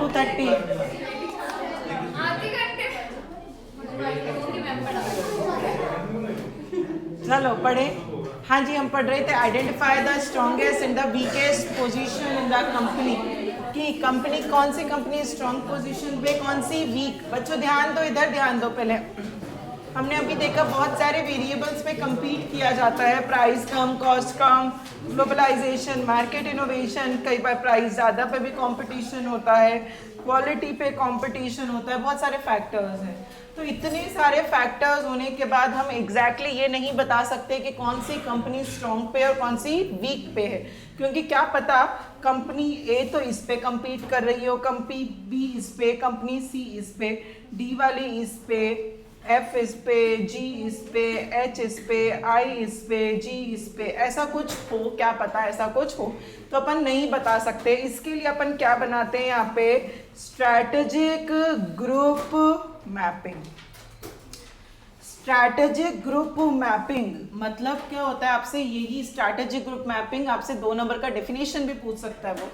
230। चलो पढ़े। हाँ जी, हम पढ़ रहे थे identify the strongest and the weakest position in the company, कि कंपनी कौन सी कंपनी स्ट्रॉन्ग पोजीशन पे, कौन सी वीक। बच्चों ध्यान दो, इधर ध्यान दो। पहले हमने अभी देखा बहुत सारे वेरिएबल्स पे compete किया जाता है, प्राइस कम, कॉस्ट कम, ग्लोबलाइजेशन, मार्केट इनोवेशन, कई बार प्राइस ज़्यादा पे भी कंपटीशन होता है, क्वालिटी पे कंपटीशन होता है, बहुत सारे फैक्टर्स हैं। तो इतने सारे फैक्टर्स होने के बाद हम एग्जैक्टली ये नहीं बता सकते कि कौन सी कंपनी स्ट्रॉन्ग पे और कौन सी वीक पे है, क्योंकि क्या पता कंपनी ए तो इस पे compete कर रही हो, कंपनी बी इस पे, कंपनी सी इस पे, डी वाली इस पे, एफ इस पे, जी इस पे, एच इस पे, आई इस पे, जी इस पे, ऐसा कुछ हो, क्या पता ऐसा कुछ हो, तो अपन नहीं बता सकते। इसके लिए अपन क्या बनाते हैं यहाँ पे, strategic group mapping. Strategic group mapping मतलब क्या होता है, आपसे यही स्ट्रैटेजिक ग्रुप मैपिंग आपसे 2 नंबर का डेफिनेशन भी पूछ सकता है वो।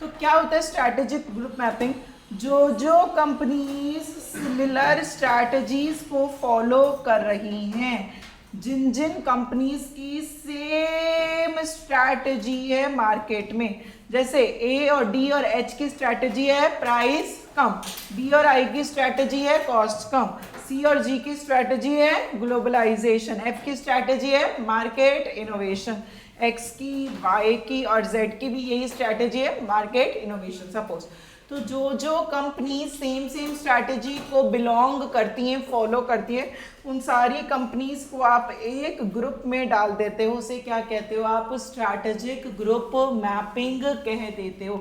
तो क्या होता है स्ट्रैटेजिक ग्रुप मैपिंग, जो कंपनीज सिमिलर स्ट्रैटेजीज को फॉलो कर रही हैं, जिन कंपनीज की सेम स्ट्रैटेजी है मार्केट में, जैसे ए और डी और एच की स्ट्रैटेजी है प्राइस कम, बी और आई की स्ट्रैटेजी है कॉस्ट कम, सी और जी की स्ट्रैटेजी है ग्लोबलाइजेशन, एफ की स्ट्रैटेजी है मार्केट इनोवेशन, एक्स की, वाई की और जेड की भी यही स्ट्रैटेजी है मार्केट इनोवेशन। सपोज तो जो कंपनी सेम स्ट्रैटेजी को बिलोंग करती हैं, फॉलो करती है, उन सारी कंपनीज को आप एक ग्रुप में डाल देते हो, उसे क्या कहते हो आप, स्ट्रैटेजिक ग्रुप मैपिंग कह देते हो।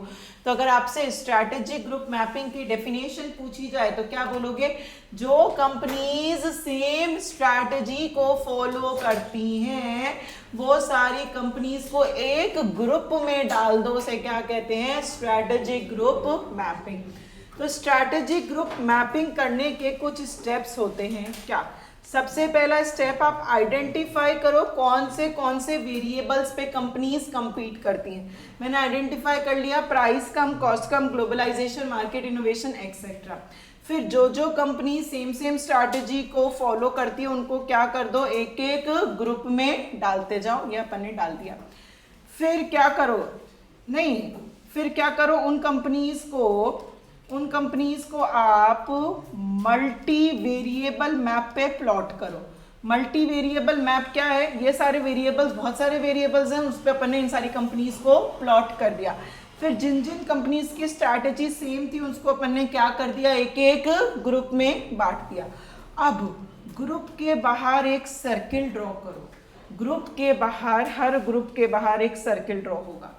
तो अगर आपसे स्ट्रैटेजिक ग्रुप मैपिंग की डेफिनेशन पूछी जाए तो क्या बोलोगे, जो कंपनीज सेम स्ट्रैटेजी को फॉलो करती हैं वो सारी कंपनीज को एक ग्रुप में डाल दो, उसे क्या कहते हैं, स्ट्रैटेजिक ग्रुप मैपिंग। तो स्ट्रैटेजिक ग्रुप मैपिंग करने के कुछ स्टेप्स होते हैं। क्या, सबसे पहला स्टेप आप आइडेंटिफाई करो कौन से वेरिएबल्स पे कंपनीज compete करती हैं। मैंने आइडेंटिफाई कर लिया प्राइस कम, कॉस्ट कम, ग्लोबलाइजेशन, मार्केट इनोवेशन एक्सेट्रा। फिर जो कंपनी सेम स्ट्रैटेजी को फॉलो करती है उनको क्या कर दो, एक एक ग्रुप में डालते जाओ। ये अपन ने डाल दिया। फिर क्या करो, नहीं फिर क्या करो, उन कंपनीज को आप मल्टी वेरिएबल मैप पे प्लॉट करो। मल्टी वेरिएबल मैप क्या है, ये सारे वेरिएबल्स, बहुत सारे वेरिएबल्स हैं, उस पर अपन ने इन सारी कंपनीज को प्लॉट कर दिया। फिर जिन कंपनीज की स्ट्रैटेजी सेम थी उसको अपन ने क्या कर दिया, एक एक ग्रुप में बांट दिया। अब ग्रुप के बाहर एक सर्किल ड्रॉ करो। ग्रुप के बाहर, हर ग्रुप के बाहर एक सर्किल ड्रॉ होगा।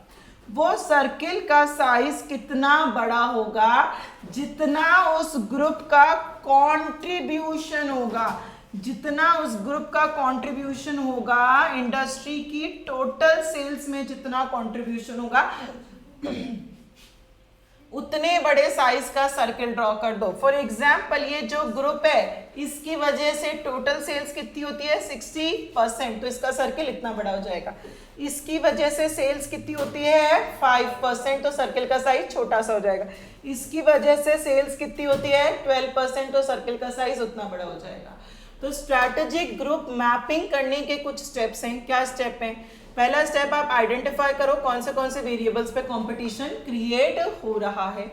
वो सर्किल का साइज कितना बड़ा होगा, जितना उस ग्रुप का कंट्रीब्यूशन होगा, जितना उस ग्रुप का कंट्रीब्यूशन होगा, इंडस्ट्री की टोटल सेल्स में जितना कंट्रीब्यूशन होगा उतने बड़े साइज का सर्किल ड्रॉ कर दो। फॉर एग्जाम्पल ये जो ग्रुप है इसकी वजह से टोटल सेल्स कितनी होती है, 60%, तो इसका सर्किल इतना बड़ा हो जाएगा। इसकी वजह से सेल्स कितनी होती है, 5%, तो सर्किल का साइज छोटा सा हो जाएगा। इसकी वजह से सेल्स कितनी होती है, 12%, तो सर्किल का साइज उतना बड़ा हो जाएगा। तो स्ट्रैटेजिक ग्रुप मैपिंग करने के कुछ स्टेप्स हैं। क्या स्टेप हैं, पहला स्टेप आप आइडेंटिफाई करो कौन से वेरिएबल्स पे कंपटीशन क्रिएट हो रहा है।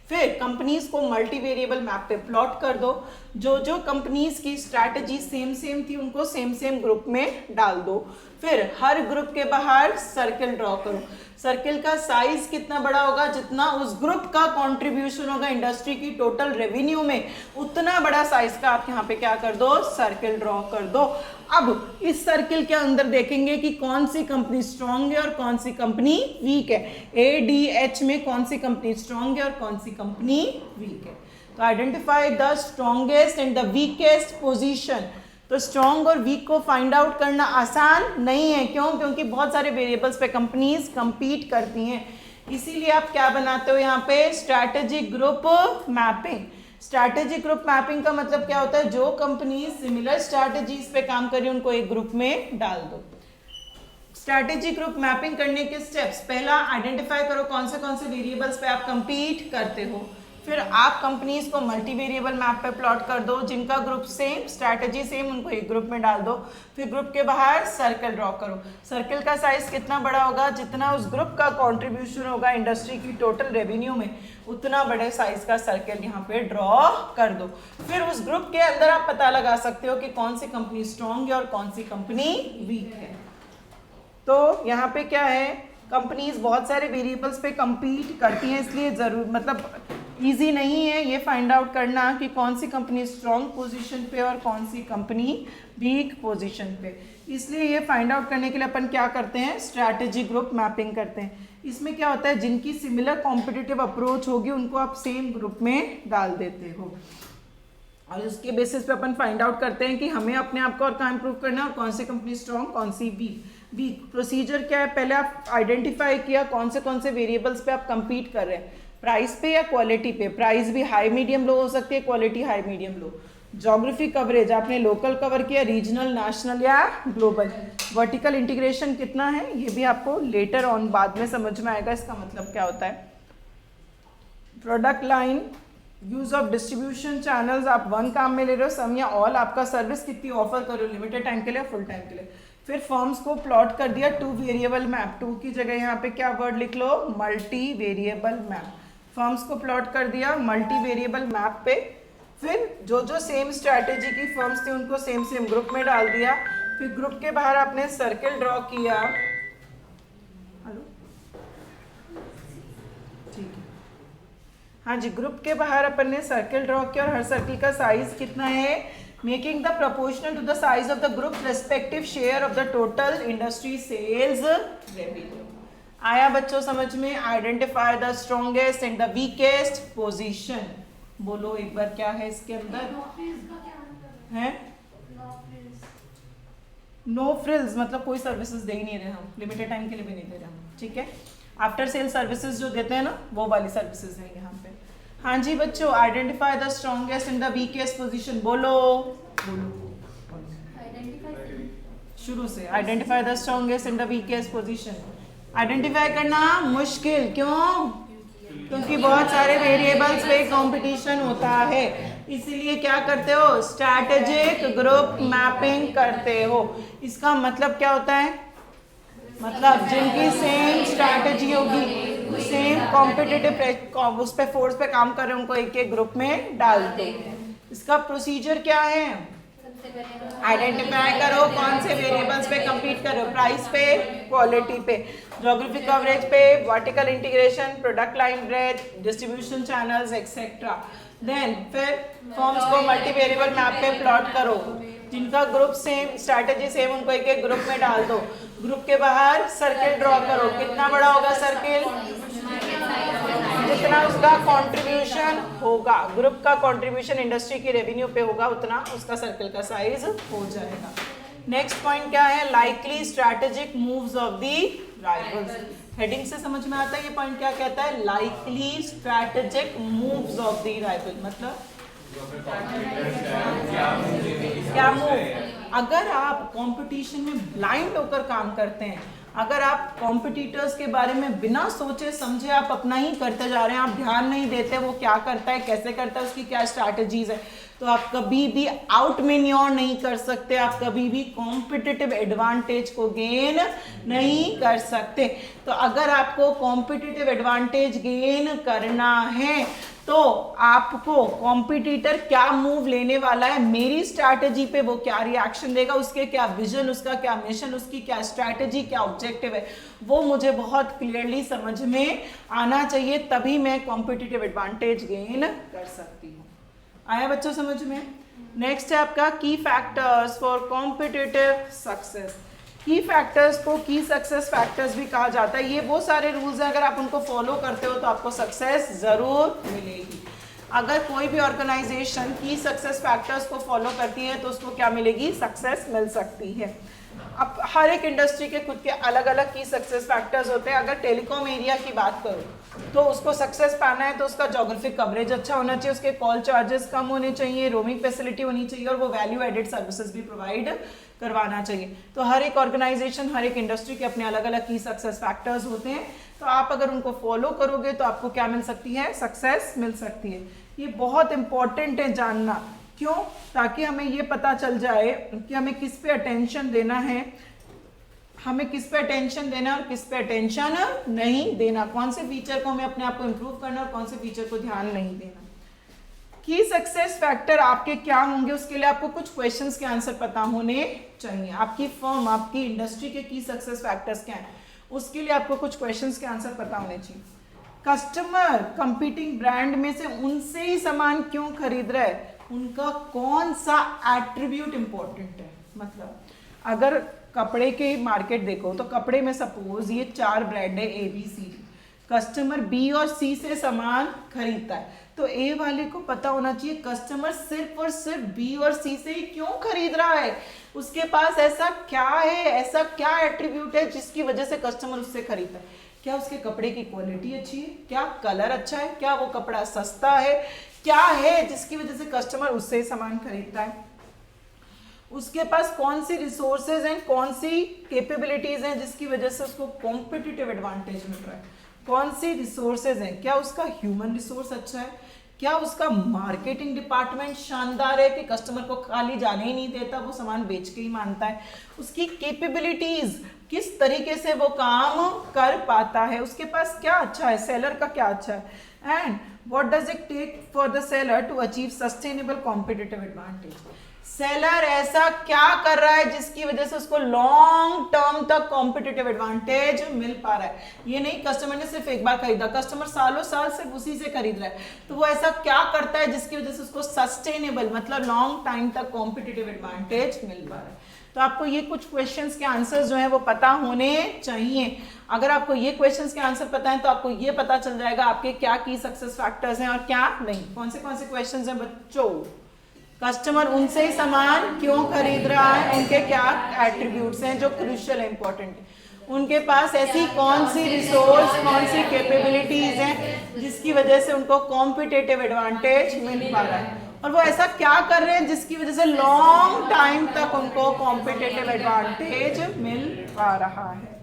फिर कंपनीज को मल्टी वेरिएबल मैप पे प्लॉट कर दो। जो कंपनीज की स्ट्रैटेजी सेम थी उनको सेम ग्रुप में डाल दो। फिर हर ग्रुप के बाहर सर्किल ड्रॉ करो। सर्किल का साइज कितना बड़ा होगा, जितना उस ग्रुप का कंट्रीब्यूशन होगा इंडस्ट्री की टोटल रेवेन्यू में, उतना बड़ा साइज का आप यहाँ पे क्या कर दो, सर्किल ड्रॉ कर दो। अब इस सर्किल के अंदर देखेंगे कि कौन सी कंपनी स्ट्रांग है और कौन सी कंपनी वीक है। ए डी एच में कौन सी कंपनी स्ट्रांग है और कौन सी कंपनी वीक है। तो identify the strongest and the weakest position. तो स्ट्रॉन्ग और वीक को फाइंड आउट करना आसान नहीं है। क्यों? क्योंकि बहुत सारे वेरिएबल्स पे कंपनीज compete करती हैं। इसीलिए आप क्या बनाते हो यहाँ पे, strategic group mapping. Strategic group mapping का मतलब क्या होता है, जो कंपनी सिमिलर स्ट्रैटेजीज पे काम कर रही है उनको एक ग्रुप में डाल दो। स्ट्रैटेजिक ग्रुप मैपिंग करने के स्टेप्स, पहला आइडेंटिफाई करो कौन से वेरिएबल्स पे आप compete करते हो। फिर आप कंपनीज को मल्टी वेरिएबल मैप पे प्लॉट कर दो, जिनका ग्रुप सेम, स्ट्रैटेजी सेम, उनको एक ग्रुप में डाल दो। फिर ग्रुप के बाहर सर्कल ड्रॉ करो। सर्कल का साइज कितना बड़ा होगा, जितना उस ग्रुप का कंट्रीब्यूशन होगा इंडस्ट्री की टोटल रेवेन्यू में, उतना बड़े साइज का सर्कल यहाँ पे ड्रॉ कर दो। फिर उस ग्रुप के अंदर आप पता लगा सकते हो कि कौन सी कंपनी स्ट्रॉन्ग है और कौन सी कंपनी वीक है। तो यहाँ पे क्या है, कंपनीज बहुत सारे वेरिएबल्स पे compete करती हैं, इसलिए जरूर मतलब इजी नहीं है ये फाइंड आउट करना कि कौन सी कंपनी स्ट्रॉन्ग पोजीशन पे और कौन सी कंपनी वीक पोजीशन पे। इसलिए ये फाइंड आउट करने के लिए अपन क्या करते हैं, स्ट्रैटेजी ग्रुप मैपिंग करते हैं। इसमें क्या होता है, जिनकी सिमिलर कॉम्पिटिटिव अप्रोच होगी उनको आप सेम ग्रुप में डाल देते हो, और उसके बेसिस पे अपन फाइंड आउट करते हैं कि हमें अपने आप को और कहाँ इंप्रूव करना है और कौन सी कंपनी स्ट्रॉन्ग, कौन सी वीक। प्रोसीजर क्या है, पहले आप आइडेंटिफाई किया कौन से वेरिएबल्स पे आप compete कर रहे हैं, प्राइस पे या क्वालिटी पे। प्राइस भी हाई मीडियम लो हो सकती है, quality high medium low. Geography coverage आपने लोकल कवर किया, रीजनल, नेशनल या ग्लोबल। वर्टिकल इंटीग्रेशन कितना है, ये भी आपको लेटर ऑन बाद में समझ में आएगा इसका मतलब क्या होता है। Product line, use of distribution channels, आप वन काम में ले रहे हो, सम या ऑल, आपका सर्विस कितनी ऑफर कर रहे हो, लिमिटेड टाइम के लिए, फुल टाइम के लिए। फिर फर्म्स को प्लॉट कर दिया टू वेरिएबल मैप, टू की जगह यहाँ पे क्या वर्ड लिख लो, मल्टी वेरिएबल मैप। फर्म्स को प्लॉट कर दिया मल्टी वेरिएबल मैप पे। फिर जो जो सेम स्ट्रैटेजी की फर्म्स थी उनको सेम सेम ग्रुप में डाल दिया। फिर ग्रुप के बाहर आपने सर्कल ड्रॉ किया, हेलो ठीक है, हाँ जी, ग्रुप के बाहर अपन ने सर्कल ड्रॉ किया और हर सर्कल का साइज कितना है, making the proportional to the size of the group respective share of the total industry sales revenue. आया बच्चों समझ में। Identify the strongest and the weakest position. बोलो एक बार क्या है इसके अंदर है, नो फ्रिल्स मतलब कोई सर्विसेज दे ही नहीं रहे हम, लिमिटेड टाइम के लिए भी नहीं दे रहे हम, ठीक है। आफ्टर सेल सर्विसेज जो देते हैं ना, वो वाली सर्विसेज है यहाँ पे। हाँ जी बच्चों, identify the strongest and the weakest position. बोलो बोलो शुरू से, identify the strongest and the weakest position. Identify करना मुश्किल क्यों, क्योंकि बहुत सारे वेरिएबल्स पे कंपटीशन होता है, इसीलिए क्या करते हो, स्ट्रैटेजिक ग्रुप मैपिंग करते हो। इसका मतलब क्या होता है, मतलब जिनकी सेम स्ट्रैटेजी होगी, सेम कॉम्पिटिटिव उस पे फोर्स पे काम कर रहे हैं, उनको एक एक ग्रुप में डाल दो। इसका प्रोसीजर क्या है, आइडेंटिफाई करो कौन से वेरिएबल्स पे compete कर रहे हो, प्राइस पे, क्वालिटी पे, ज्योग्राफी कवरेज पे, vertical integration, product line breadth, distribution channels etcetera. Then फिर फॉर्म्स को मल्टी वेरिएबल मैप पे प्लॉट करो, जिनका ग्रुप सेम, स्ट्रैटेजी सेम, उनको एक एक ग्रुप में डाल दो। ग्रुप के बाहर सर्कल ड्रॉ करो, कितना बड़ा होगा सर्कल, जितना उसका कंट्रीब्यूशन होगा, ग्रुप का कंट्रीब्यूशन इंडस्ट्री की रेवेन्यू पे होगा, उतना उसका सर्कल का साइज हो जाएगा। नेक्स्ट पॉइंट क्या है, likely strategic moves of the rivals. Heading से समझ में आता है ये पॉइंट क्या कहता है, likely strategic moves of the rival, मतलब क्या मूव। अगर आप कंपटीशन में ब्लाइंड होकर काम करते हैं, अगर आप कॉम्पिटिटर्स के बारे में बिना सोचे समझे आप अपना ही करते जा रहे हैं, आप ध्यान नहीं देते वो क्या करता है, कैसे करता है, उसकी क्या स्ट्रैटेजीज है, तो आप कभी भी आउट मैन्योर नहीं कर सकते, आप कभी भी कॉम्पिटिटिव एडवांटेज को गेन नहीं कर सकते। तो अगर आपको कॉम्पिटिटिव एडवांटेज गेन करना है तो आपको कॉम्पिटिटर क्या मूव लेने वाला है, मेरी स्ट्रैटेजी पे वो क्या रिएक्शन देगा, उसके क्या विजन, उसका क्या मिशन, उसकी क्या स्ट्रैटेजी, क्या ऑब्जेक्टिव है, वो मुझे बहुत क्लियरली समझ में आना चाहिए, तभी मैं कॉम्पिटिटिव एडवांटेज गेन कर सकती हूँ। आया बच्चों समझ में। नेक्स्ट है आपका की फैक्टर्स फॉर कॉम्पिटिटिव सक्सेस। की फैक्टर्स को की सक्सेस फैक्टर्स भी कहा जाता है। ये वो सारे रूल्स हैं, अगर आप उनको फॉलो करते हो तो आपको सक्सेस जरूर मिलेगी। अगर कोई भी ऑर्गेनाइजेशन की सक्सेस फैक्टर्स को फॉलो करती है तो उसको क्या मिलेगी, सक्सेस मिल सकती है। अब हर एक इंडस्ट्री के खुद के अलग अलग की सक्सेस फैक्टर्स होते हैं। अगर टेलीकॉम एरिया की बात करो तो उसको सक्सेस पाना है तो उसका जोग्राफिक कवरेज अच्छा होना चाहिए, उसके कॉल चार्जेस कम होने चाहिए, रोमिंग फैसिलिटी होनी चाहिए और वो वैल्यू एडेड सर्विसेज भी प्रोवाइड करवाना चाहिए। तो हर एक ऑर्गेनाइजेशन, हर एक इंडस्ट्री के अपने अलग अलग की सक्सेस फैक्टर्स होते हैं। तो आप अगर उनको फॉलो करोगे तो आपको क्या मिल सकती है, सक्सेस मिल सकती है। ये बहुत इंपॉर्टेंट है जानना, क्यों, ताकि हमें ये पता चल जाए कि हमें किस पे अटेंशन देना है, हमें किस पे अटेंशन देना और किस पे अटेंशन नहीं देना, कौन से फीचर को हमें अपने आप को इम्प्रूव करना और कौन से फीचर को ध्यान नहीं देना। की सक्सेस फैक्टर आपके क्या होंगे, उसके लिए आपको कुछ क्वेश्चंस के आंसर पता होने चाहिए। आपकी फर्म, आपकी इंडस्ट्री के की सक्सेस फैक्टर्स क्या हैं, उसके लिए आपको कुछ क्वेश्चंस के आंसर पता होने चाहिए। कस्टमर कंपीटिंग ब्रांड में से उनसे ही सामान क्यों खरीद रहा है, उनका कौन सा एट्रीब्यूट इंपॉर्टेंट है। मतलब अगर कपड़े के मार्केट देखो तो कपड़े में सपोज ये 4 ब्रांड है ABCD, कस्टमर B और C से सामान खरीदता है, तो ए वाले को पता होना चाहिए कस्टमर सिर्फ और सिर्फ बी और सी से ही क्यों खरीद रहा है, उसके पास ऐसा क्या है, ऐसा क्या एट्रीब्यूट है जिसकी वजह से कस्टमर उससे खरीदता है। क्या उसके कपड़े की क्वालिटी अच्छी है, क्या कलर अच्छा है, क्या वो कपड़ा सस्ता है, क्या है जिसकी वजह से कस्टमर उससे सामान खरीदता है। उसके पास कौन सी रिसोर्सेज हैं, कौन सी कैपेबिलिटीज हैं जिसकी वजह से उसको कॉम्पिटिटिव एडवांटेज मिल रहा है। कौन सी रिसोर्सेज हैं, क्या उसका ह्यूमन रिसोर्स अच्छा है, क्या उसका मार्केटिंग डिपार्टमेंट शानदार है कि कस्टमर को खाली जाने ही नहीं देता, वो सामान बेच के ही मानता है। उसकी कैपेबिलिटीज, किस तरीके से वो काम कर पाता है, उसके पास क्या अच्छा है, सेलर का क्या अच्छा है, and what does it take for the seller to achieve sustainable competitive advantage. Seller ऐसा क्या कर रहा है जिसकी वजह से उसको लॉन्ग टर्म तक कॉम्पिटिटिव एडवांटेज मिल पा रहा है। ये नहीं कस्टमर ने सिर्फ एक बार खरीदा, कस्टमर सालों साल सिर्फ उसी से खरीद रहा है, तो वो ऐसा क्या करता है जिसकी वजह से उसको सस्टेनेबल मतलब लॉन्ग टाइम तक कॉम्पिटिटिव एडवांटेज मिल पा रहा है। तो आपको ये कुछ क्वेश्चंस के आंसर्स जो है वो पता होने चाहिए। अगर आपको ये क्वेश्चंस के आंसर पता है तो आपको ये पता चल जाएगा आपके क्या की सक्सेस फैक्टर्स हैं और क्या नहीं। कौन से क्वेश्चंस हैं बच्चों, कस्टमर उनसे ही सामान क्यों खरीद रहा है, उनके क्या एट्रीब्यूट्स हैं जो क्रूशियल है, इंपॉर्टेंट है, उनके पास ऐसी कौन सी रिसोर्स, कौन सी कैपेबिलिटीज हैं जिसकी वजह से उनको कॉम्पिटिटिव एडवांटेज मिल पा रहा है, और वो ऐसा क्या कर रहे हैं जिसकी वजह से लॉन्ग टाइम तक उनको कॉम्पिटिटिव एडवांटेज मिल पा रहा है।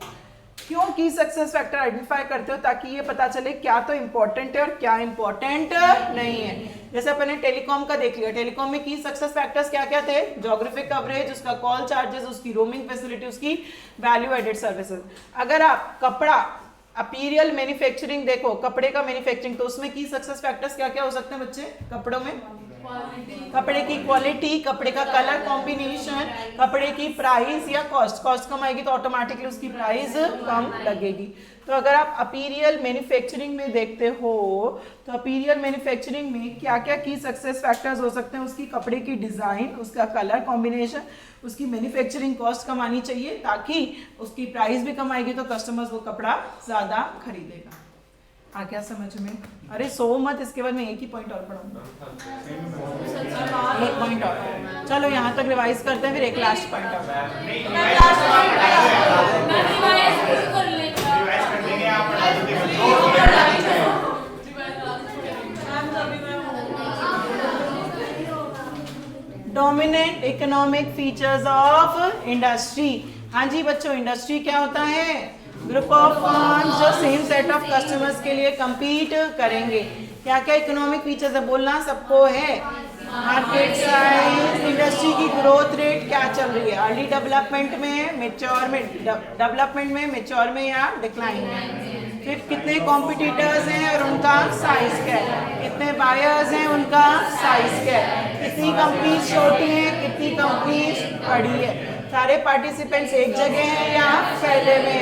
क्यों की सक्सेस फैक्टर आइडेंटिफाई करते हो, ताकि ये पता चले क्या तो इंपॉर्टेंट है और क्या इंपॉर्टेंट नहीं है। जैसे अपन ने टेलीकॉम का देख लिया, टेलीकॉम में की सक्सेस फैक्टर्स क्या क्या थे, ज्योग्राफिक कवरेज, उसका कॉल चार्जेस, उसकी रोमिंग फैसिलिटी, उसकी वैल्यू एडेड सर्विसेज। अगर आप कपड़ा अपीरियल मैन्युफैक्चरिंग देखो, कपड़े का मैन्युफैक्चरिंग, तो उसमें की सक्सेस फैक्टर्स क्या क्या हो सकते हैं बच्चे कपड़ों में, कपड़े की क्वालिटी, कपड़े का कलर कॉम्बिनेशन, कपड़े की प्राइस या कॉस्ट, कॉस्ट कम आएगी तो ऑटोमेटिकली उसकी प्राइस कम लगेगी। तो अगर आप अपीरियल मैन्युफैक्चरिंग में देखते हो तो अपीरियल मैन्युफैक्चरिंग में क्या क्या की सक्सेस फैक्टर्स हो सकते हैं, उसकी कपड़े की डिजाइन, उसका कलर कॉम्बिनेशन, उसकी मैन्युफैक्चरिंग कॉस्ट कम आनी चाहिए ताकि उसकी प्राइस भी कम आएगी तो कस्टमर्स वो कपड़ा ज्यादा खरीदेगा। आ गया समझ में? अरे सो मत, इसके बाद मैं एक ही पॉइंट और पढ़ाऊंगा, एक पॉइंट और। चलो यहाँ तक रिवाइज करते हैं, फिर एक लास्ट पॉइंट और। Dominant economic features of industry. हाँ जी बच्चों, इंडस्ट्री क्या होता है, ग्रुप ऑफ फर्म्स जो सेम सेट ऑफ कस्टमर्स के लिए compete करेंगे। क्या क्या इकोनॉमिक फीचर्स है बोलना सबको है, मार्केट साइज, इंडस्ट्री की ग्रोथ रेट क्या चल रही है, अर्ली डेवलपमेंट में, मैच्योर में, डेवलपमेंट में, मैच्योर में या डिक्लाइन में, फिर कितने कॉम्पिटिटर्स हैं और उनका साइज क्या है, कितने बायर्स हैं उनका साइज क्या है, कितनी कंपनीज छोटी हैं, कितनी कंपनीज बड़ी है, सारे पार्टिसिपेंट्स एक जगह हैं या फैले में,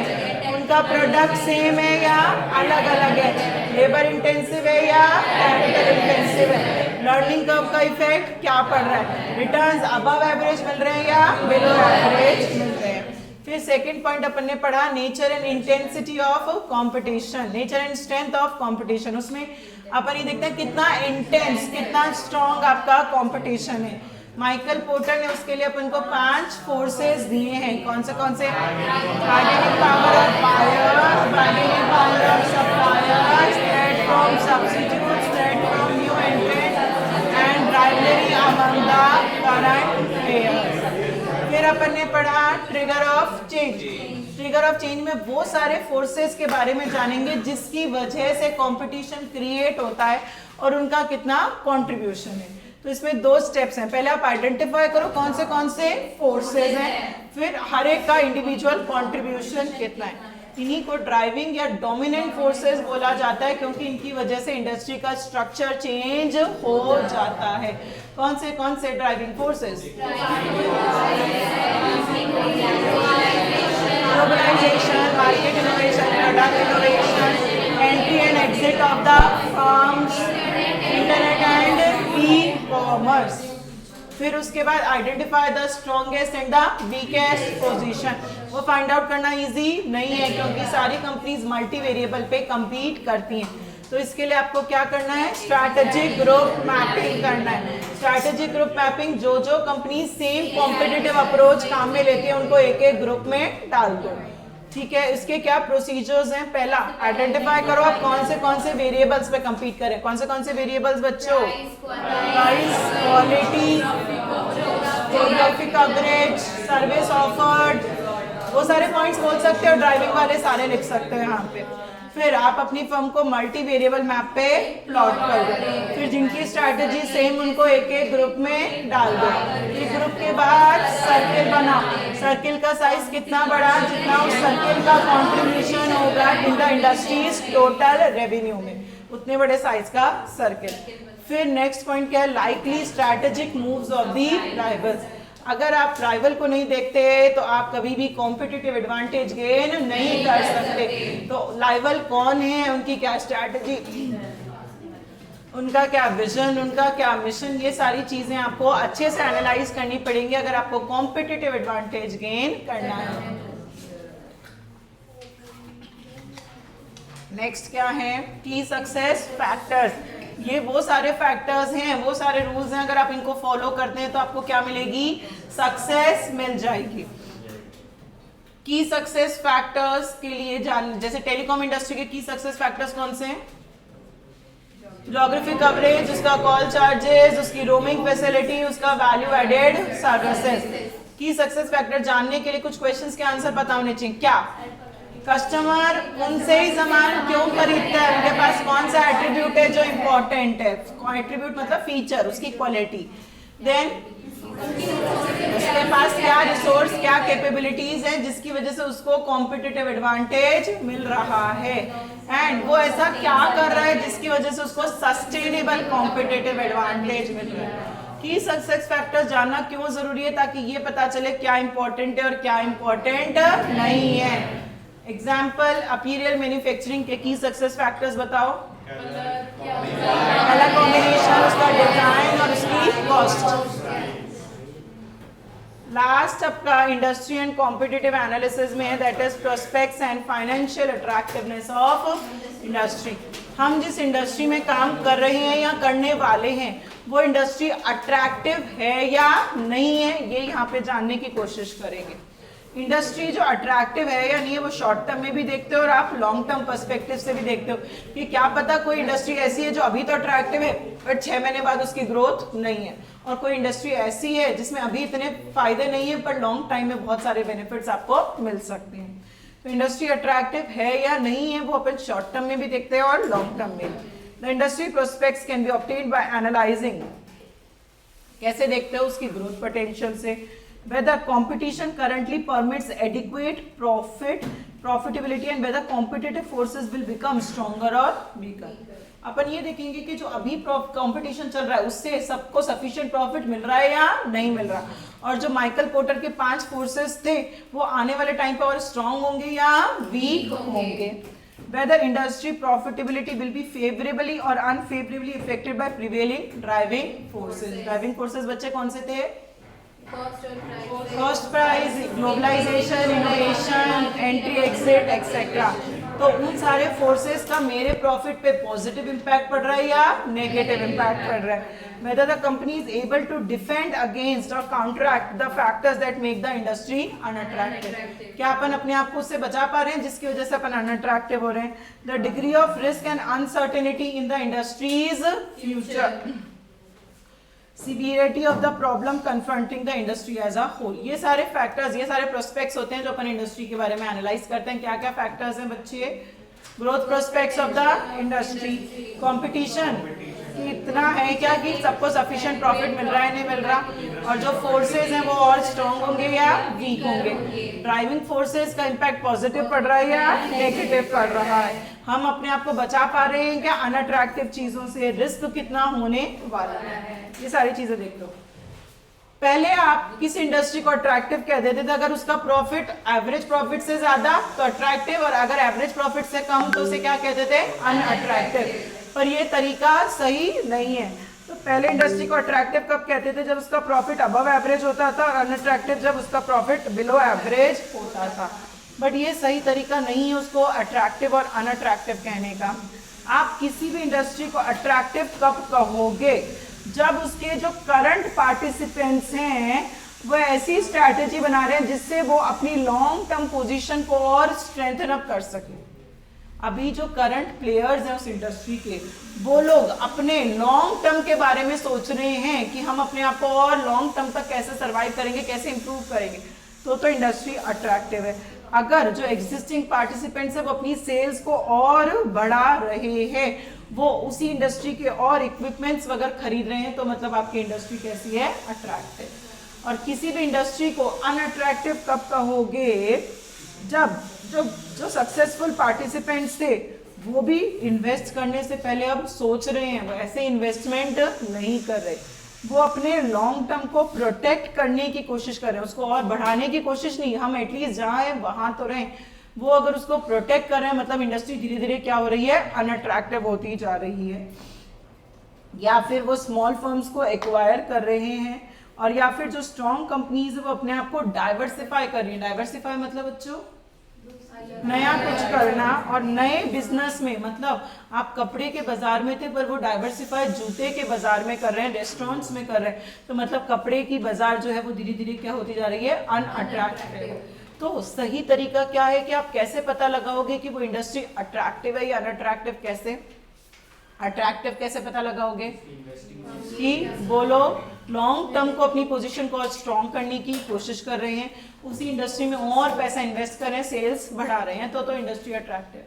उनका प्रोडक्ट सेम है या अलग अलग है, लेबर इंटेंसिव है या कैपिटल इंटेंसिव है, लर्निंग कर्व का इफेक्ट क्या पड़ रहा है, रिटर्न्स अबव एवरेज मिल रहे हैं या बिलो एवरेज मिल रहे हैं। फिर सेकंड पॉइंट अपन ने पढ़ा nature and intensity of competition, nature and strength of competition. उसमें अपन ये देखते हैं कितना इंटेंस, कितना स्ट्रॉन्ग आपका कंपटीशन है। माइकल पोर्टर ने उसके लिए अपन को 5 फोर्सेस दिए हैं, कौन से bargaining power of buyers, bargaining power of suppliers, threat from substitutes, threat from new एंट्रेंट and rivalry among the current players. फिर अपन ने पढ़ा trigger of change, trigger of change में वो सारे फोर्सेस के बारे में जानेंगे जिसकी वजह से कंपटीशन क्रिएट होता है और उनका कितना कंट्रीब्यूशन है। तो इसमें दो स्टेप्स हैं, पहले आप आइडेंटिफाई करो कौन से फोर्सेस हैं, फिर हर एक का इंडिविजुअल कंट्रीब्यूशन कितना है। इन्हीं को ड्राइविंग या डोमिनेंट फोर्सेस बोला जाता है क्योंकि इनकी वजह से इंडस्ट्री का स्ट्रक्चर चेंज हो जाता है। कौन से driving forces? Globalisation, market innovation, product innovation, entry and exit of the firms, internet and e-commerce. फिर उसके बाद identify the strongest and the weakest position. वो फाइंड आउट करना इजी नहीं है क्योंकि सारी कंपनीज मल्टी वेरिएबल पे compete करती हैं। तो इसके लिए आपको क्या करना है? स्ट्रैटेजिक ग्रुप मैपिंग करना है। स्ट्रैटेजिक ग्रुप मैपिंग, जो कंपनी सेम कॉम्पिटिटिव अप्रोच काम में लेती है उनको एक एक ग्रुप में डाल दो। ठीक है, इसके क्या प्रोसीजर्स हैं? पहला, आइडेंटिफाई करो आप कौन से वेरिएबल्स पे compete करें। कौन से वेरिएबल्स बच्चों? Price, quality, geographic coverage, service offered, वो सारे पॉइंट्स बोल सकते हो, ड्राइविंग वाले सारे लिख सकते हो यहाँ पे। फिर आप अपनी फर्म को मल्टी वेरिएबल मैप पे प्लॉट कर दो। फिर जिनकी स्ट्रैटेजी सेम उनको एक एक ग्रुप में डाल दो। फिर ग्रुप के बाद सर्किल बनाओ। सर्किल का साइज कितना बड़ा, जितना उस सर्किल का कंट्रीब्यूशन होगा in the industries total revenue में, उतने बड़े साइज का सर्किल। फिर नेक्स्ट पॉइंट क्या है? Likely strategic moves of the rivals. अगर आप राइवल को नहीं देखते तो आप कभी भी कॉम्पिटिटिव एडवांटेज गेन नहीं कर सकते। तो राइवल कौन है, उनकी क्या स्ट्रैटेजी, उनका क्या विजन, उनका क्या मिशन, ये सारी चीजें आपको अच्छे से एनालाइज करनी पड़ेंगी अगर आपको कॉम्पिटिटिव एडवांटेज गेन करना है। नेक्स्ट क्या है? की सक्सेस फैक्टर्स। ये वो सारे फैक्टर्स हैं, वो सारे रूल्स हैं, अगर आप इनको फॉलो करते हैं तो आपको क्या मिलेगी? सक्सेस मिल जाएगी। की सक्सेस फैक्टर्स के लिए जैसे टेलीकॉम इंडस्ट्री के की सक्सेस फैक्टर्स कौन से हैं? ज्योग्राफिक कवरेज, उसका कॉल चार्जेस, उसकी रोमिंग फैसिलिटी, उसका वैल्यू एडेड सर्विसेज। की सक्सेस फैक्टर जानने के लिए कुछ क्वेश्चंस के आंसर पता होने चाहिए। क्या? कस्टमर उनसे ही सामान क्यों खरीदता है, उनके पास कौन सा एट्रीब्यूट है जो इम्पोर्टेंट है, एट्रीब्यूट मतलब फीचर, उसकी क्वालिटी। देन उसके पास क्या रिसोर्स, क्या कैपेबिलिटीज है जिसकी वजह से उसको कॉम्पिटिटिव एडवांटेज मिल रहा है, एंड वो ऐसा क्या कर रहा है जिसकी वजह से उसको सस्टेनेबल कॉम्पिटिटिव एडवांटेज मिल रहा है। की सक्सेस फैक्टर्स जानना क्यों जरूरी है? ताकि ये पता चले क्या इंपॉर्टेंट है और क्या इंपॉर्टेंट नहीं है। एग्जाम्पल, अपीरियल मैन्युफैक्चरिंग के की सक्सेस फैक्टर्स बताओ। कलर कॉम्बिनेशन, उसका डिजाइन और उसकी कॉस्ट। लास्ट आपका इंडस्ट्री एंड कॉम्पिटिटिव एनालिसिस में है, that is prospects and financial attractiveness of industry. हम जिस इंडस्ट्री में काम कर रहे हैं या करने वाले हैं वो इंडस्ट्री अट्रैक्टिव है या नहीं है, ये यहाँ पे जानने की कोशिश करेंगे। इंडस्ट्री जो अट्रैक्टिव है या नहीं है वो शॉर्ट टर्म में भी देखते हो और आप लॉन्ग टर्म पर्सपेक्टिव से भी देखते हो कि क्या पता कोई इंडस्ट्री ऐसी है जो अभी तो अट्रैक्टिव है पर 6 महीने बाद उसकी ग्रोथ नहीं है, और कोई इंडस्ट्री ऐसी है जिसमें अभी इतने फायदे नहीं है पर लॉन्ग टाइम में बहुत सारे बेनिफिट्स आपको मिल सकते हैं। तो इंडस्ट्री अट्रैक्टिव है या नहीं है वो अपन शॉर्ट टर्म में भी देखते हैं और लॉन्ग टर्म में। The industry prospects can be obtained by analysing, कैसे देखते हो? उसकी ग्रोथ पोटेंशियल से। whether competition currently permits adequate profitability and whether competitive forces will become stronger or weaker। अपन ये देखेंगे कि जो अभी कंपटीशन चल रहा है उससे सबको सफिशिएंट प्रॉफिट मिल रहा है या नहीं मिल रहा, और जो माइकल पोर्टर के 5 फोर्सेस थे वो आने वाले टाइम पे और स्ट्रांग होंगे या वीक होंगे। whether industry profitability will be favorably or unfavorably affected by prevailing driving forces। Driving forces बच्चे कौन से थे? Cost price, globalisation, innovation, entry exit etcetera. तो उन सारे फोर्सेस का मेरे प्रॉफिट पे पॉजिटिव इंपैक्ट पड़ रहा है या नेगेटिव इंपैक्ट पड़ रहा है। whether the company is able to defend against or counteract the factors that make the industry unattractive। क्या अपन अपने आप को उससे बचा पा रहे हैं जिसकी वजह से अपन अनअट्रैक्टिव हो रहे हैं। the degree of risk and uncertainty in the industry's future। Severity of the problem confronting the industry as a whole. ये सारे फैक्टर्स, ये सारे प्रोस्पेक्ट्स होते हैं जो अपन इंडस्ट्री के बारे में एनालाइज करते हैं। क्या क्या फैक्टर्स हैं बच्चे? Growth prospects of the industry, competition इतना है क्या कि सबको सफिशिएंट प्रॉफिट मिल रहा है नहीं मिल रहा, और जो फोर्सेस हैं वो और स्ट्रांग होंगे या वीक होंगे, ड्राइविंग फोर्सेस का इम्पैक्ट पॉजिटिव पड़ रहा है या नेगेटिव पड़ रहा है, हम अपने आप को बचा पा रहे हैं क्या अनअट्रैक्टिव चीजों से, रिस्क कितना होने वाला है, ये सारी चीजें देख लो। पहले आप किस इंडस्ट्री को अट्रैक्टिव कह देते थे? अगर उसका प्रॉफिट एवरेज प्रॉफिट से ज्यादा तो अट्रैक्टिव, और अगर एवरेज प्रॉफिट से कम तो उसे क्या कहते थे? अनअट्रैक्टिव। पर ये तरीका सही नहीं है। तो पहले इंडस्ट्री को अट्रैक्टिव कब कहते थे? जब उसका प्रॉफिट अबव एवरेज होता था, और अनअट्रैक्टिव जब उसका प्रॉफिट बिलो एवरेज होता था। बट ये सही तरीका नहीं है उसको अट्रैक्टिव और अनअट्रैक्टिव कहने का। आप किसी भी इंडस्ट्री को अट्रैक्टिव कब कहोगे? जब उसके जो करंट पार्टिसिपेंट्स हैं वो ऐसी स्ट्रैटेजी बना रहे हैं जिससे वो अपनी लॉन्ग टर्म पोजीशन को और स्ट्रेंथन अप कर सके। अभी जो करंट प्लेयर्स हैं उस इंडस्ट्री के, वो लोग अपने लॉन्ग टर्म के बारे में सोच रहे हैं कि हम अपने आप को और लॉन्ग टर्म तक कैसे सर्वाइव करेंगे, कैसे इंप्रूव करेंगे, तो इंडस्ट्री अट्रैक्टिव है। अगर जो एग्जिस्टिंग पार्टिसिपेंट्स है वो अपनी सेल्स को और बढ़ा रहे हैं, वो उसी इंडस्ट्री के और इक्विपमेंट्स वगैरह खरीद रहे हैं, तो मतलब आपकी इंडस्ट्री कैसी है? अट्रैक्टिव। और किसी भी इंडस्ट्री को अनअट्रैक्टिव कब कहोगे? जब जो सक्सेसफुल पार्टिसिपेंट्स थे वो भी इन्वेस्ट करने से पहले अब सोच रहे हैं, वो ऐसे इन्वेस्टमेंट नहीं कर रहे, वो अपने लॉन्ग टर्म को प्रोटेक्ट करने की कोशिश कर रहे हैं, उसको और बढ़ाने की कोशिश नहीं, हम एटलीस्ट जहाँ हैं वहाँ तो रहें। वो अगर उसको प्रोटेक्ट कर रहे हैं मतलब इंडस्ट्री धीरे धीरे क्या हो रही है? अनअट्रैक्टिव होती जा रही है। या फिर वो स्मॉल फर्म्स को एक्वायर कर रहे हैं, और या फिर जो स्ट्रॉन्ग कंपनीज है वो अपने आप को डाइवर्सिफाई कर रही है। डाइवर्सिफाई मतलब बच्चों नया कुछ करना, और नए बिजनेस में, मतलब आप कपड़े के बाजार में थे पर वो डाइवर्सिफाई जूते के बाजार में कर रहे हैं, रेस्टोरेंट्स में कर रहे हैं, तो मतलब कपड़े की बाजार जो है वो धीरे धीरे क्या होती जा रही है? अनअट्रैक्टिव। तो सही तरीका क्या है कि आप कैसे पता लगाओगे कि वो इंडस्ट्री अट्रैक्टिव है या अनअट्रैक्टिव? कैसे अट्रैक्टिव कैसे पता लगाओगे? कि वो लोग लॉन्ग टर्म को अपनी पोजीशन को स्ट्रॉन्ग करने की कोशिश कर रहे हैं, उसी इंडस्ट्री में और पैसा इन्वेस्ट कर रहे हैं, सेल्स बढ़ा रहे हैं, तो इंडस्ट्री अट्रैक्टिव।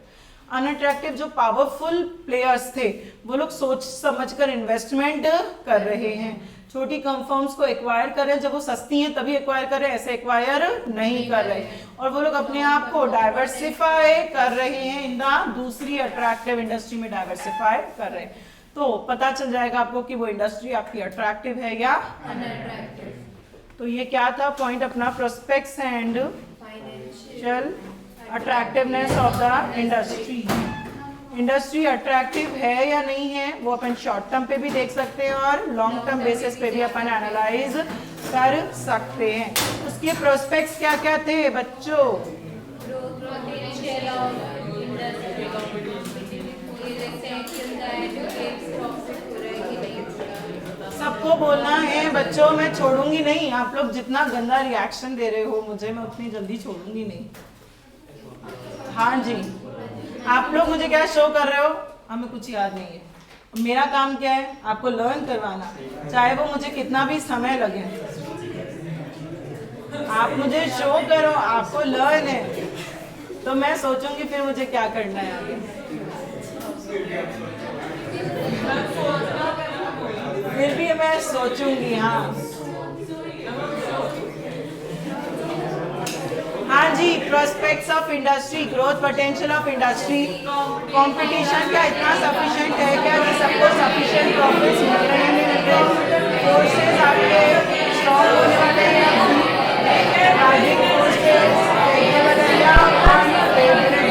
अनअट्रैक्टिव जो पावरफुल प्लेयर्स थे वो लोग सोच समझकर इन्वेस्टमेंट कर रहे हैं, छोटी फर्म्स को एक्वायर कर रहे हैं, जब वो सस्ती हैं तभी एक्वायर कर रहे हैं, ऐसे एक्वायर नहीं कर रहे, और वो लोग अपने आप को डाइवर्सिफाई कर रहे हैं, इन द दूसरी अट्रैक्टिव इंडस्ट्री में डाइवर्सिफाई कर रहे हैं। तो पता चल जाएगा आपको कि वो इंडस्ट्री आपकी अट्रैक्टिव है या अनअट्रैक्टिव। तो ये क्या था पॉइंट अपना? Prospects and financial attractiveness of the industry. Industry attractive है या नहीं है वो अपन शॉर्ट टर्म पे भी देख सकते हैं और लॉन्ग टर्म बेसिस पे भी अपन एनालाइज कर सकते हैं। उसके प्रोस्पेक्ट्स क्या क्या थे बच्चों? सबको बोलना है बच्चों, मैं छोड़ूंगी नहीं। आप लोग जितना गंदा रिएक्शन दे रहे हो मुझे, मैं उतनी जल्दी छोड़ूंगी नहीं। हाँ जी, आप लोग मुझे क्या शो कर रहे हो? हमें कुछ याद नहीं है। मेरा काम क्या है? आपको लर्न करवाना, चाहे वो मुझे कितना भी समय लगे। आप मुझे शो करो, आपको लर्न है, तो मैं सोचूंगी फिर मुझे क्या करना है आगे। फिर भी मैं सोचूंगी। हाँ जी, prospects of industry, growth potential of industry, competition क्या इतना सफिशिएंट है क्या कि सबको सफिशिएंट प्रॉफिट्स मिल रहे हैं, मिल रहे हैं, फोर्सेस आपके स्ट्रॉन्ग होने वाले हैं, ड्राइविंग फोर्सेस फेवरेबल या अनफेवरेबल।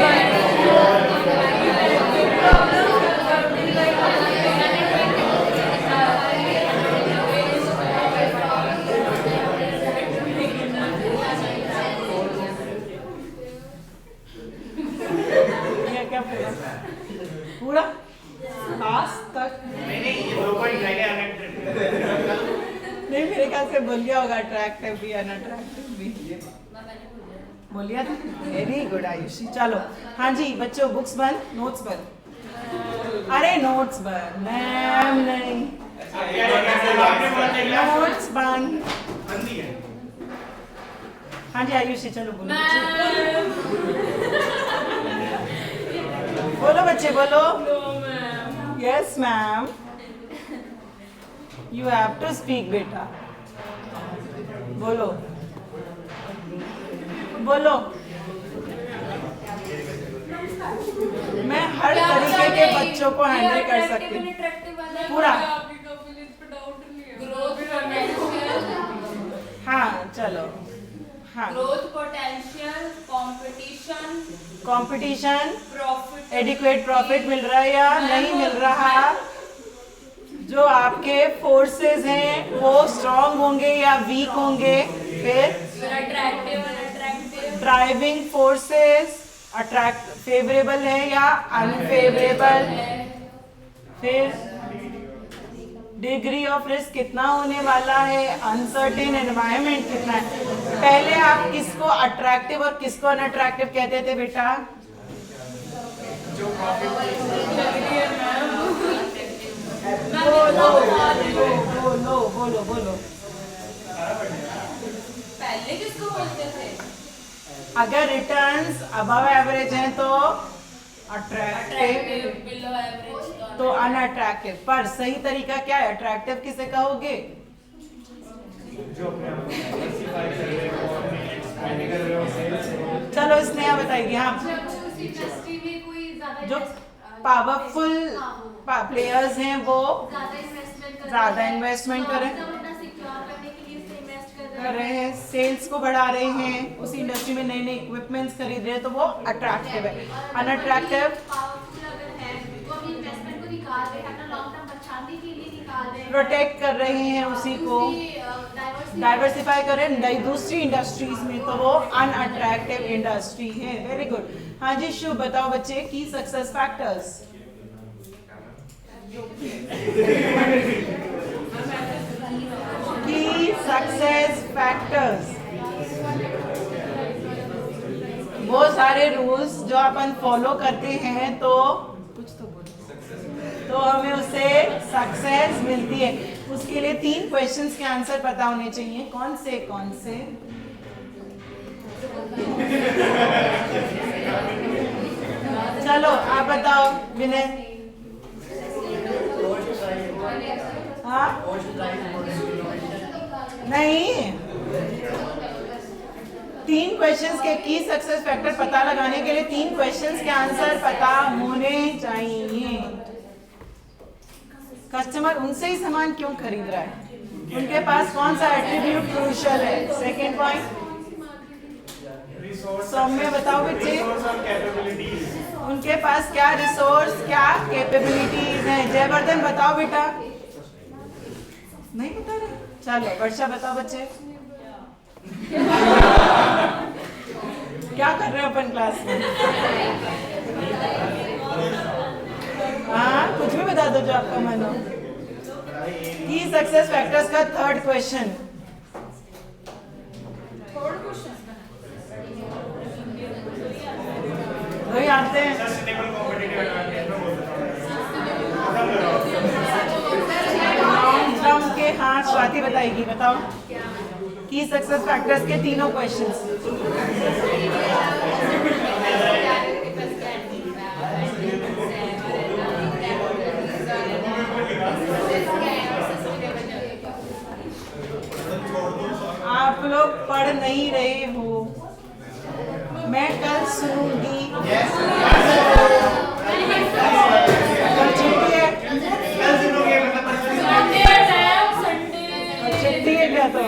पूरा आज तक नहीं, मेरे ख्याल से बोल गया होगा अट्रैक्टिव भी अनअट्रैक्टिव भी बोलिया था। Very good Ayushi. चलो हाँ जी बच्चों, बुक्स बंद, नोट्स बंद। अरे नोट्स बंद मैम नहीं। वन। हाँ जी आयुषी, चलो बोलो बोलो बच्चे बोलो। Yes ma'am, you have to speak बेटा, बोलो बोलो। मैं हर तरीके के बच्चों को हैंडल कर सकती हूँ पूरा। हाँ चलो, हाँ growth potential, competition, competition, profit, adequate profit मिल रहा है या नहीं मिल रहा, जो आपके फोर्सेस हैं वो स्ट्रॉन्ग होंगे या वीक होंगे, फिर attractive, unattractive, driving forces attract favourable है या अनफेवरेबल, फिर डिग्री ऑफ रिस्क कितना होने वाला है, अनसर्टेन एनवायरनमेंट कितना है। पहले आप किसको अट्रैक्टिव और किसको अनअट्रैक्टिव कहते थे बेटा? बोलो बोलो बोलो बोलो। पहले किसको बोलते थे? अगर रिटर्न्स अबव एवरेज हैं तो अट्रैक्टिव, बिलो एवरेज तो अनअट्रैक्टिव। पर सही तरीका क्या है, अट्रैक्टिव किसे कहोगे? चलो स्नेहा बताएगी। हाँ, जो पावरफुल प्लेयर्स हैं वो ज्यादा इन्वेस्टमेंट करें कर रहे हैं, सेल्स को बढ़ा रहे हैं, उस इंडस्ट्री में नए नए इक्विपमेंट्स खरीद रहे हैं, तो वो अट्रैक्टिव है। अनअट्रैक्टिव प्रोटेक्ट कर रहे हैं उसी को, डाइवर्सिफाई कर रहे हैं नई दूसरी इंडस्ट्रीज में, तो वो अनअट्रैक्टिव इंडस्ट्री है। Very good. हाँ जी शुभ बताओ बच्चे, की सक्सेस फैक्टर्स। की सक्सेस फैक्टर्स, वो सारे रूल्स जो अपन फॉलो करते हैं तो कुछ तो हमें उससे सक्सेस मिलती है। उसके लिए 3 क्वेश्चंस के आंसर पता होने चाहिए। कौन से कौन से? चलो आप बताओ विनय। हाँ नहीं, 3 क्वेश्चंस के की सक्सेस फैक्टर पता लगाने के लिए 3 क्वेश्चंस के आंसर पता होने चाहिए। कस्टमर उनसे ही सामान क्यों खरीद रहा है, उनके पास कौन सा एट्रीब्यूट क्रूशियल है। सेकंड पॉइंट, सौम्य बताओ बच्चे, उनके पास क्या रिसोर्स क्या कैपेबिलिटीज हैं। जयवर्धन बताओ बेटा। नहीं बता रहे, चलो वर्षा बताओ बच्चे। क्या कर रहे हो अपन क्लास में? हाँ कुछ भी बता दो जो आपका मन हो। की सक्सेस फैक्टर्स का 3rd क्वेश्चन। वही आते हैं। के हाँ स्वाति बताएगी, बताओ की सक्सेस फैक्टर्स के तीनों क्वेश्चंस। आप लोग पढ़ नहीं रहे हो, मैं कल सुनूंगी। कल छुट्टी है, छुट्टी है क्या तो